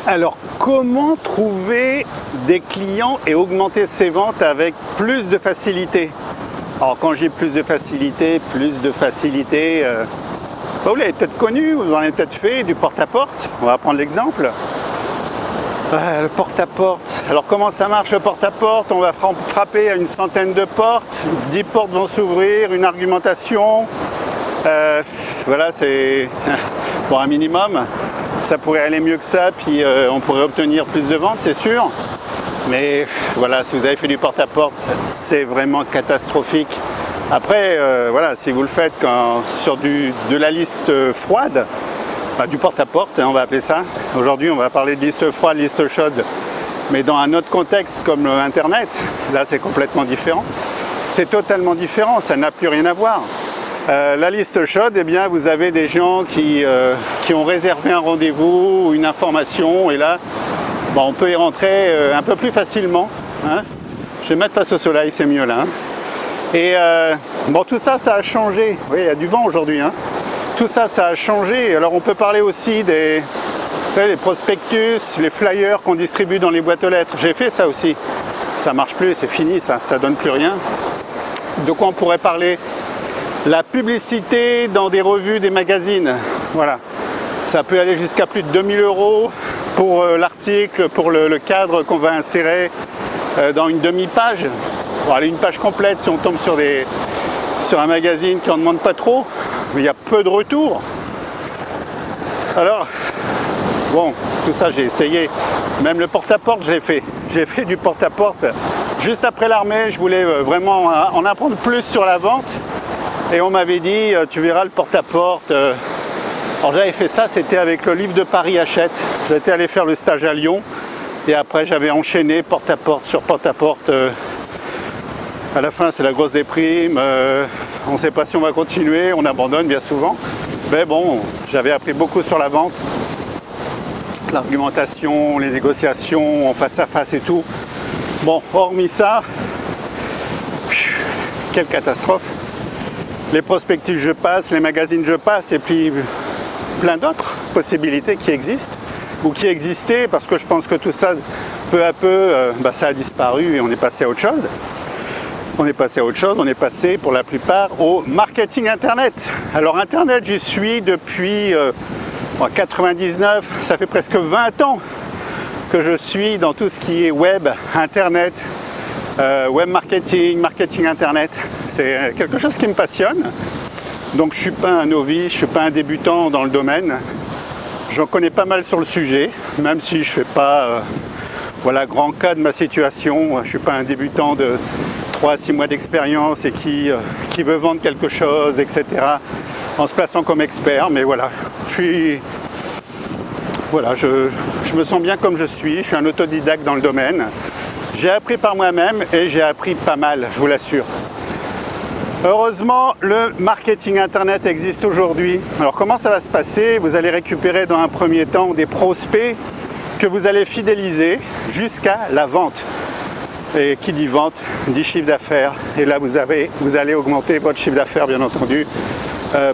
Alors, comment trouver des clients et augmenter ses ventes avec plus de facilité? Alors, quand j'ai plus de facilité, vous l'avez peut-être connu, vous en avez peut-être fait du porte-à-porte. On va prendre l'exemple. Le porte-à-porte. Alors, comment ça marche le porte-à-porte? On va frapper à une centaine de portes, 10 portes vont s'ouvrir, une argumentation. Voilà, c'est pour un minimum. Ça pourrait aller mieux que ça, puis on pourrait obtenir plus de ventes, c'est sûr. Mais voilà, si vous avez fait du porte-à-porte, c'est vraiment catastrophique. Après, voilà, si vous le faites sur de la liste froide, du porte-à-porte, on va appeler ça. Aujourd'hui, on va parler de liste froide, liste chaude. Mais dans un autre contexte comme Internet, là, c'est complètement différent. C'est totalement différent, ça n'a plus rien à voir. La liste chaude, eh bien, vous avez des gens qui ont réservé un rendez-vous ou une information, et là, on peut y rentrer un peu plus facilement. Hein. Je vais mettre face au soleil, c'est mieux là. Hein. Et tout ça, ça a changé. Oui, il y a du vent aujourd'hui. Hein. Tout ça, ça a changé. Alors, on peut parler aussi des prospectus, les flyers qu'on distribue dans les boîtes aux lettres. J'ai fait ça aussi. Ça marche plus, c'est fini, ça donne plus rien. De quoi on pourrait parler? La publicité dans des revues, des magazines, voilà. Ça peut aller jusqu'à plus de 2000 € pour l'article, pour le cadre qu'on va insérer dans une demi-page. Bon, allez, une page complète si on tombe sur un magazine qui n'en demande pas trop, mais il y a peu de retours. Alors, bon, tout ça j'ai essayé. Même le porte-à-porte, j'ai fait. J'ai fait du porte-à-porte. Juste après l'armée, je voulais vraiment en apprendre plus sur la vente. Et on m'avait dit, tu verras le porte-à-porte. Alors j'avais fait ça, c'était avec le livre de Paris Hachette. J'étais allé faire le stage à Lyon. Et après, j'avais enchaîné porte-à-porte sur porte-à-porte. À la fin, c'est la grosse déprime. On ne sait pas si on va continuer, on abandonne bien souvent. Mais bon, j'avais appris beaucoup sur la vente. L'argumentation, les négociations en face à face et tout. Bon, hormis ça, quelle catastrophe. Les prospectus je passe, les magazines je passe, et puis plein d'autres possibilités qui existent ou qui existaient, parce que je pense que tout ça, peu à peu, ça a disparu et on est passé à autre chose. On est passé pour la plupart au marketing Internet. Alors Internet, j'y suis depuis 99, ça fait presque 20 ans que je suis dans tout ce qui est web, Internet, web marketing, marketing Internet. C'est quelque chose qui me passionne. Donc je ne suis pas un novice, je ne suis pas un débutant dans le domaine. J'en connais pas mal sur le sujet, même si je ne fais pas grand cas de ma situation. Je ne suis pas un débutant de 3 à 6 mois d'expérience et qui veut vendre quelque chose, etc. en se plaçant comme expert. Mais voilà, je me sens bien comme je suis un autodidacte dans le domaine. J'ai appris par moi-même et j'ai appris pas mal, je vous l'assure. Heureusement, le marketing Internet existe aujourd'hui. Alors comment ça va se passer? Vous allez récupérer dans un premier temps des prospects que vous allez fidéliser jusqu'à la vente. Et qui dit vente, dit chiffre d'affaires. Et là, vous allez augmenter votre chiffre d'affaires, bien entendu.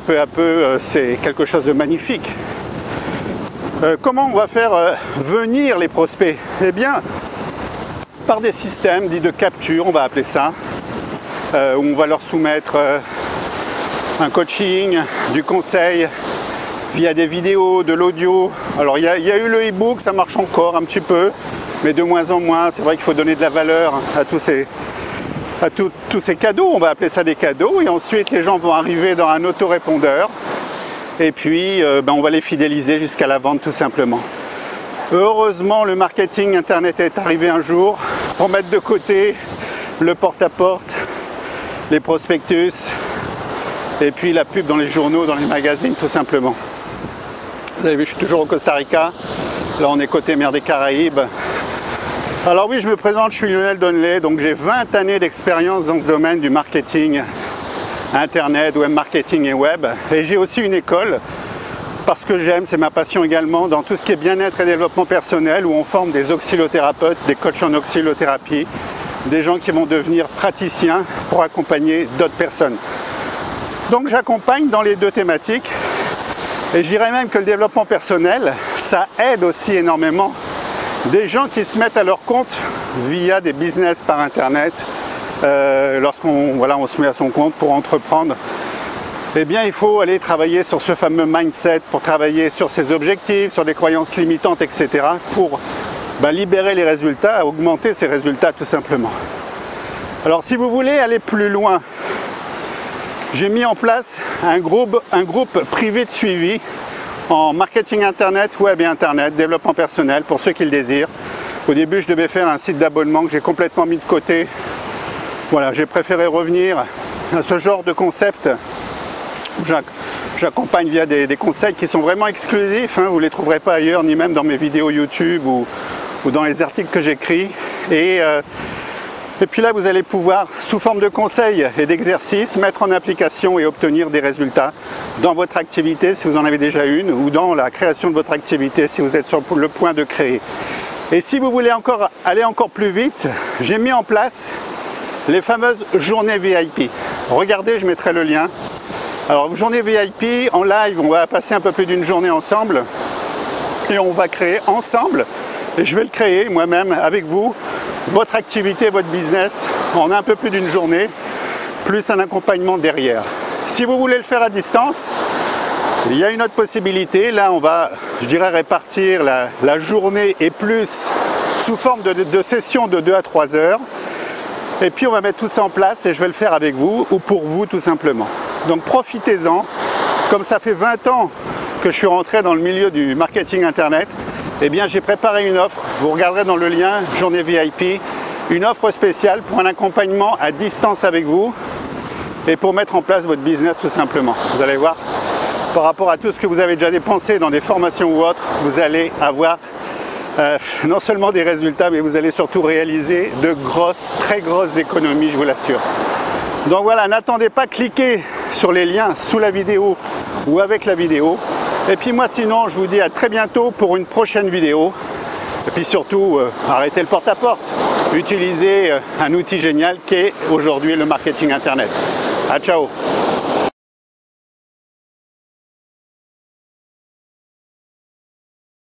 Peu à peu, c'est quelque chose de magnifique. Comment on va faire venir les prospects? Eh bien, par des systèmes dits de capture, on va appeler ça, où on va leur soumettre un coaching, du conseil, via des vidéos, de l'audio. Alors il y a eu le e-book, ça marche encore un petit peu, mais de moins en moins. C'est vrai qu'il faut donner de la valeur à tous ces cadeaux, on va appeler ça des cadeaux, et ensuite les gens vont arriver dans un autorépondeur, et puis on va les fidéliser jusqu'à la vente tout simplement. Heureusement, le marketing Internet est arrivé un jour pour mettre de côté le porte-à-porte, les prospectus, et puis la pub dans les journaux, dans les magazines, tout simplement. Vous avez vu, je suis toujours au Costa Rica. Là, on est côté mer des Caraïbes. Alors oui, je me présente, je suis Lionel Donnelly, donc j'ai 20 années d'expérience dans ce domaine du marketing Internet, web marketing et web. Et j'ai aussi une école, parce que j'aime, c'est ma passion également, dans tout ce qui est bien-être et développement personnel, où on forme des oscillothérapeutes, des coachs en oscillothérapie, des gens qui vont devenir praticiens pour accompagner d'autres personnes. Donc j'accompagne dans les deux thématiques. Et je dirais même que le développement personnel, ça aide aussi énormément des gens qui se mettent à leur compte via des business par internet. Lorsqu'on on se met à son compte pour entreprendre, eh bien il faut aller travailler sur ce fameux mindset, pour travailler sur ses objectifs, sur des croyances limitantes, etc. pour libérer les résultats, augmenter ces résultats tout simplement. Alors si vous voulez aller plus loin, j'ai mis en place un groupe privé de suivi en marketing internet, web et internet, développement personnel pour ceux qui le désirent. Au début je devais faire un site d'abonnement que j'ai complètement mis de côté. Voilà, j'ai préféré revenir à ce genre de concept. J'accompagne via des conseils qui sont vraiment exclusifs, hein, vous ne les trouverez pas ailleurs, ni même dans mes vidéos YouTube ou dans les articles que j'écris. Et puis là, vous allez pouvoir, sous forme de conseils et d'exercices, mettre en application et obtenir des résultats dans votre activité, si vous en avez déjà une, ou dans la création de votre activité, si vous êtes sur le point de créer. Et si vous voulez aller encore plus vite, j'ai mis en place les fameuses journées VIP. Regardez, je mettrai le lien. Alors, journée VIP, en live, on va passer un peu plus d'une journée ensemble et on va créer ensemble, et je vais le créer moi-même avec vous, votre activité, votre business en un peu plus d'une journée, plus un accompagnement derrière. Si vous voulez le faire à distance, il y a une autre possibilité. Là, on va, je dirais, répartir la journée et plus sous forme de sessions de 2 à 3 heures. Et puis on va mettre tout ça en place et je vais le faire avec vous ou pour vous tout simplement. Donc profitez-en. Comme ça fait 20 ans que je suis rentré dans le milieu du marketing internet, eh bien j'ai préparé une offre. Vous regarderez dans le lien journée VIP, une offre spéciale pour un accompagnement à distance avec vous et pour mettre en place votre business tout simplement. Vous allez voir, par rapport à tout ce que vous avez déjà dépensé dans des formations ou autres, vous allez avoir non seulement des résultats, mais vous allez surtout réaliser de grosses, très grosses économies, je vous l'assure. Donc voilà, n'attendez pas, cliquez sur les liens sous la vidéo ou avec la vidéo. Et puis moi sinon, je vous dis à très bientôt pour une prochaine vidéo. Et puis surtout, arrêtez le porte-à-porte. Utilisez un outil génial qui est aujourd'hui le marketing internet. À ciao!